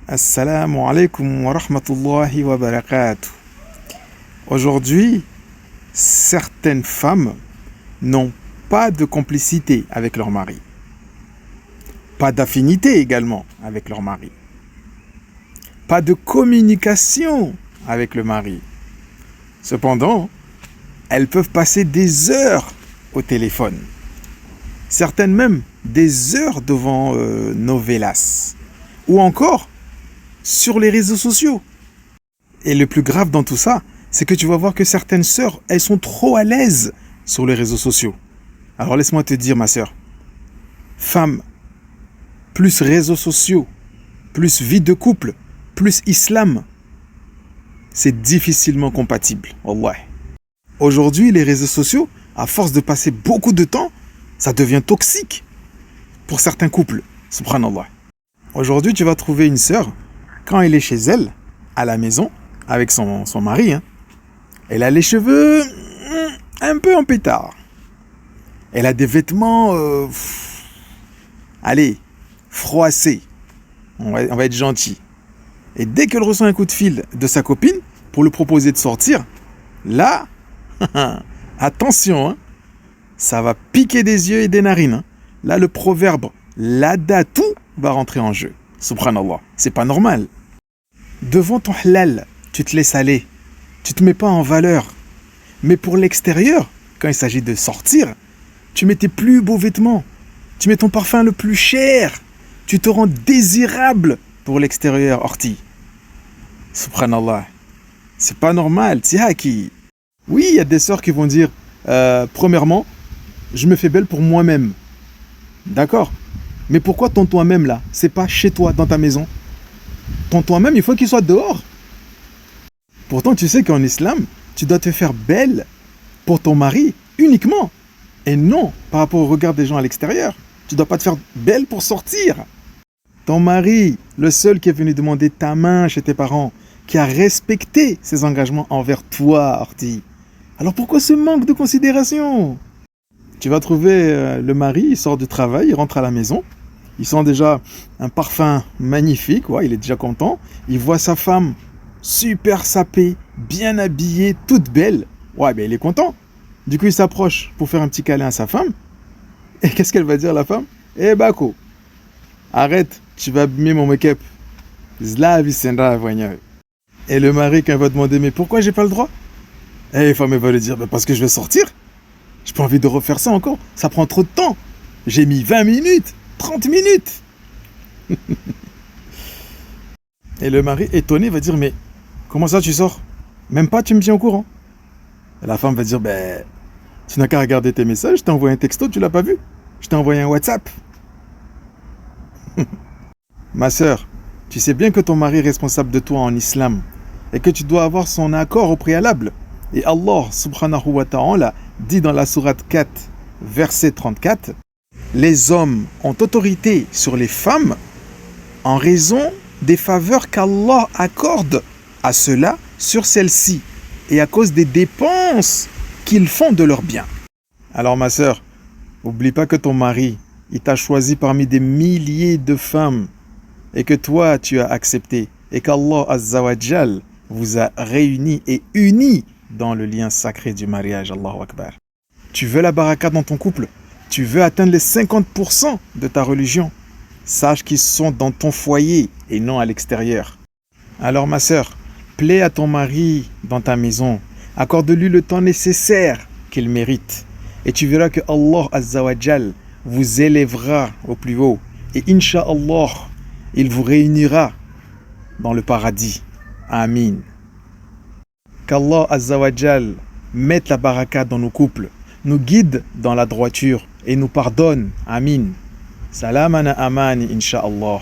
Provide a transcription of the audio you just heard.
Assalamu alaikum wa rahmatullahi wa barakatuh. Aujourd'hui, certaines femmes n'ont pas de complicité avec leur mari, pas d'affinité également avec leur mari, pas de communication avec le mari. Cependant, elles peuvent passer des heures au téléphone, certaines même des heures devant novelas, ou encore sur les réseaux sociaux. Et le plus grave dans tout ça, c'est que tu vas voir que certaines sœurs, elles sont trop à l'aise sur les réseaux sociaux. Alors laisse-moi te dire, ma sœur, femme, plus réseaux sociaux, plus vie de couple, plus islam, c'est difficilement compatible. Wallah. Aujourd'hui, les réseaux sociaux, à force de passer beaucoup de temps, ça devient toxique pour certains couples. Subhanallah. Aujourd'hui, tu vas trouver une sœur, quand elle est chez elle, à la maison, avec son mari, elle a les cheveux un peu en pétard. Elle a des vêtements, froissés. On va être gentil. Et dès qu'elle reçoit un coup de fil de sa copine pour lui proposer de sortir, là, attention, ça va piquer des yeux et des narines. Là, le proverbe « lada tout » va rentrer en jeu. Subhanallah, c'est pas normal. Devant ton halal, tu te laisses aller. Tu te mets pas en valeur. Mais pour l'extérieur, quand il s'agit de sortir, tu mets tes plus beaux vêtements. Tu mets ton parfum le plus cher. Tu te rends désirable pour l'extérieur, orti. Subhanallah. C'est pas normal, tihaki. Oui, il y a des sœurs qui vont dire, premièrement, je me fais belle pour moi-même. D'accord? Mais pourquoi ton toi-même là? C'est pas chez toi, dans ta maison. Ton toi-même, il faut qu'il soit dehors. Pourtant, tu sais qu'en islam, tu dois te faire belle pour ton mari uniquement. Et non par rapport au regard des gens à l'extérieur. Tu ne dois pas te faire belle pour sortir. Ton mari, le seul qui est venu demander ta main chez tes parents, qui a respecté ses engagements envers toi, Orti. Alors pourquoi ce manque de considération? Tu vas trouver le mari, il sort du travail, il rentre à la maison. Il sent déjà un parfum magnifique, il est déjà content. Il voit sa femme super sapée, bien habillée, toute belle. Il est content. Du coup, il s'approche pour faire un petit câlin à sa femme. Et qu'est-ce qu'elle va dire, la femme? Eh Bako, arrête, tu vas abîmer mon make-up. Et le mari, quand il va demander, mais pourquoi j'ai pas le droit? Et la femme, elle va lui dire, parce que je vais sortir. J'ai pas envie de refaire ça encore. Ça prend trop de temps. J'ai mis 20 minutes. 30 minutes. Et le mari, étonné, va dire, mais comment ça tu sors? Même pas, tu me tiens au courant. Et la femme va dire, tu n'as qu'à regarder tes messages, je t'ai envoyé un texto, tu l'as pas vu? Je t'ai envoyé un WhatsApp. Ma sœur, tu sais bien que ton mari est responsable de toi en islam et que tu dois avoir son accord au préalable. Et Allah, subhanahu wa ta'ala, dit dans la sourate 4, verset 34, les hommes ont autorité sur les femmes en raison des faveurs qu'Allah accorde à ceux-là sur celles-ci et à cause des dépenses qu'ils font de leurs biens. Alors ma sœur, n'oublie pas que ton mari, il t'a choisi parmi des milliers de femmes et que toi tu as accepté et qu'Allah Azza wa Jal vous a réunis et unis dans le lien sacré du mariage. Allahu Akbar. Tu veux la baraka dans ton couple? Tu veux atteindre les 50% de ta religion? Sache qu'ils sont dans ton foyer et non à l'extérieur. Alors ma sœur, plais à ton mari dans ta maison. Accorde-lui le temps nécessaire qu'il mérite. Et tu verras que Allah Azza wa Jal vous élèvera au plus haut. Et Inch'Allah, il vous réunira dans le paradis. Amin. Qu'Allah Azza wa Jal mette la baraka dans nos couples, nous guide dans la droiture et nous pardonne. Amin. Salamana amani, insha'Allah.